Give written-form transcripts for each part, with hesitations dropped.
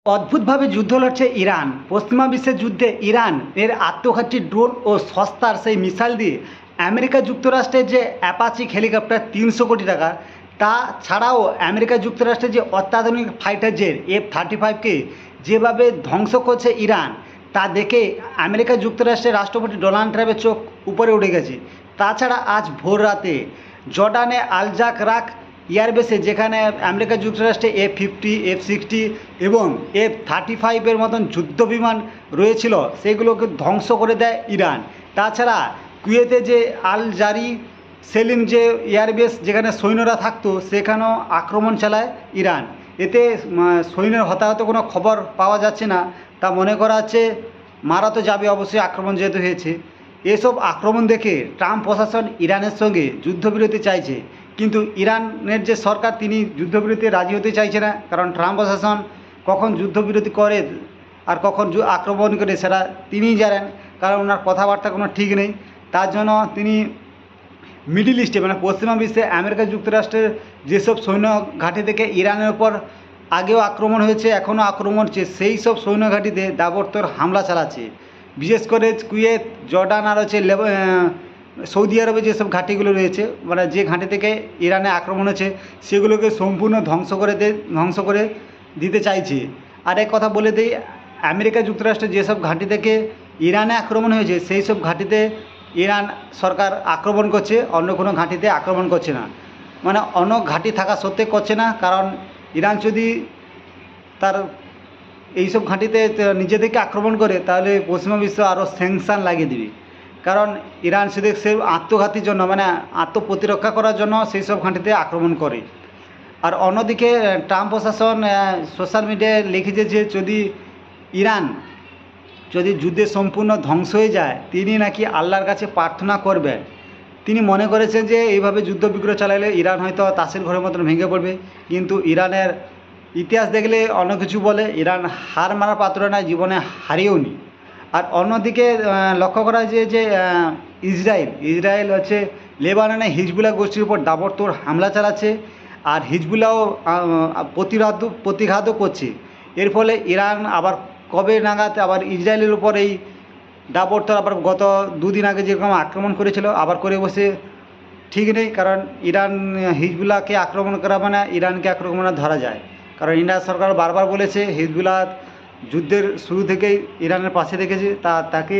অদ্ভুতভাবে যুদ্ধ লড়ছে ইরান। পশ্চিমা বিশ্বের যুদ্ধে ইরান এর আত্মঘাতী ড্রোন ও সস্তার সেই মিসাইল দিয়ে আমেরিকা যুক্তরাষ্ট্রের যে অ্যাপাচি হেলিকপ্টার ৩০০ কোটি টাকা, তা ছাড়াও আমেরিকা যুক্তরাষ্ট্রের যে অত্যাধুনিক ফাইটার জেট F-35কে যেভাবে ধ্বংস করছে ইরান, তা দেখে আমেরিকা যুক্তরাষ্ট্রের রাষ্ট্রপতি ডোনাল্ড ট্রাম্পের চোখ উপরে উঠে গেছে। তাছাড়া আজ ভোর রাতে জর্ডানে আল-জাকরাক এয়ারবেসে, যেখানে আমেরিকা যুক্তরাষ্ট্রে F-50, F-60 এবং F-35-এর মতন যুদ্ধ বিমান রয়েছিল, সেগুলোকে ধ্বংস করে দেয় ইরান। তাছাড়া কুয়েতে যে আল জারি সেলিম যে এয়ারবেস, যেখানে সৈন্যরা থাকতো, সেখানেও আক্রমণ চালায় ইরান। এতে সৈন্যের হতাহত কোনো খবর পাওয়া যাচ্ছে না। তা মনে করা হচ্ছে মারা তো যাবে অবশ্যই, আক্রমণ যেহেতু হয়েছে। এসব আক্রমণ দেখে ট্রাম্প প্রশাসন ইরানের সঙ্গে যুদ্ধবিরতি চাইছে, কিন্তু ইরানের যে সরকার, তিনি যুদ্ধবিরতি রাজি হতে চাইছে না। কারণ ট্রাম্প প্রশাসন কখন যুদ্ধবিরতি করে আর কখন আক্রমণ করে সেটা তিনিই জানেন, কারণ ওনার কথাবার্তা কোনো ঠিক নেই। তার জন্য তিনি মিডল ইস্টে, মানে পশ্চিমা বিশ্বে আমেরিকা যুক্তরাষ্ট্রের যেসব সৈন্য ঘাঁটি থেকে ইরানের ওপর আগেও আক্রমণ হয়েছে, এখনও আক্রমণ হচ্ছে, সেই সব সৈন্য ঘাঁটিতে দাবড়তোড় হামলা চালাচ্ছে। বিশেষ করে কুয়েত, জর্ডান আর হচ্ছে সৌদি আরবে যেসব ঘাঁটিগুলো রয়েছে, মানে যে ঘাঁটি থেকে ইরানে আক্রমণ হচ্ছে, সেগুলোকে সম্পূর্ণ ধ্বংস করে দিতে চাইছে। আর এক কথা বলে দিই, আমেরিকা যুক্তরাষ্ট্রের যেসব ঘাঁটি থেকে ইরানে আক্রমণ হয়েছে, সেই সব ঘাঁটিতে ইরান সরকার আক্রমণ করছে, অন্য কোনো ঘাঁটিতে আক্রমণ করছে না। মানে অন্য ঘাঁটি থাকা সত্ত্বে করছে না, কারণ ইরান যদি তার এইসব ঘাঁটিতে নিজে থেকে আক্রমণ করে, তাহলে পশ্চিমা বিশ্ব আরও স্যাংশন লাগিয়ে দেবে। কারণ ইরান শুধু সে আত্মঘাতীর জন্য, মানে আত্মপ্রতিরক্ষা করার জন্য সেই সব ঘাঁটিতে আক্রমণ করে। আর অন্যদিকে ট্রাম্প প্রশাসন সোশ্যাল মিডিয়ায় লিখেছে যে ইরান যদি যুদ্ধে সম্পূর্ণ ধ্বংস হয়ে যায়, তিনি নাকি আল্লাহর কাছে প্রার্থনা করবেন। তিনি মনে করেছেন যে এইভাবে যুদ্ধ বিগ্রহ চালালে ইরান হয়তো তাসের ঘরের মতন ভেঙে পড়বে। কিন্তু ইরানের ইতিহাস দেখলে অন্য কিছু বলে, ইরান হার মারার পাত্র নয়, জীবনে হারিয়েও নি। আর অন্যদিকে লক্ষ্য করা যায় যে ইসরায়েল হচ্ছে লেবাননে হিজবুল্লাহ গোষ্ঠীর উপর দাবড়তোড় হামলা চালাচ্ছে, আর হিজবুল্লাহও প্রতিঘাতও করছে। এর ফলে ইরান আবার কবে নাগাদ আবার ইসরায়েলের উপর এই দাবড়তোড়, আবার গত দুদিন আগে যেরকম আক্রমণ করেছিল, আবার করে বসে ঠিক নেই। কারণ ইরান হিজবুল্লাহকে আক্রমণ করা মানে ইরানকে আক্রমণে ধরা যায়। কারণ ইন্ডিয়া সরকার বারবার বলেছে হিজবুল্লাহ যুদ্ধের শুরু থেকেই ইরানের পাশে রেখেছে, তাকে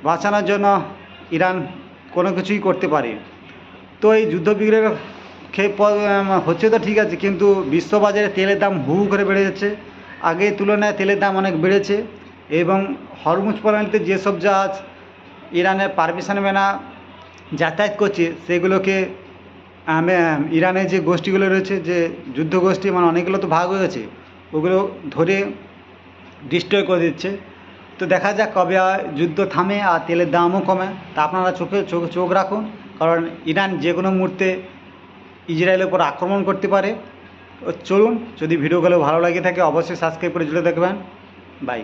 বাঁচানোর জন্য ইরান কোনো কিছুই করতে পারে। তো এই যুদ্ধবিগ্রহের হচ্ছে তো ঠিক আছে, কিন্তু বিশ্ববাজারে তেলের দাম হু করে বেড়ে যাচ্ছে। আগের তুলনায় তেলের দাম অনেক বেড়েছে, এবং হরমুজ প্রণালীতে যেসব জাহাজ ইরানের পারমিশন মেনা যাতায়াত করছে, সেগুলোকে ইরানের যে গোষ্ঠীগুলো রয়েছে, যে যুদ্ধ গোষ্ঠী, মানে অনেকগুলো তো ভাগ হয়ে গেছে, ওগুলো ধরে ডিস্ট্রয় করে দিচ্ছে। তো দেখা যাক কবে যুদ্ধ থামে আর তেলের দামও কমে। তা আপনারা চোখ রাখুন, কারণ ইরান যে কোনো মুহূর্তে ইসরায়েলের উপর আক্রমণ করতে পারে। চলুন, যদি ভিডিওগুলো ভালো লাগে থাকে অবশ্যই সাবস্ক্রাইব করে জুড়ে দেখবেন। বাই।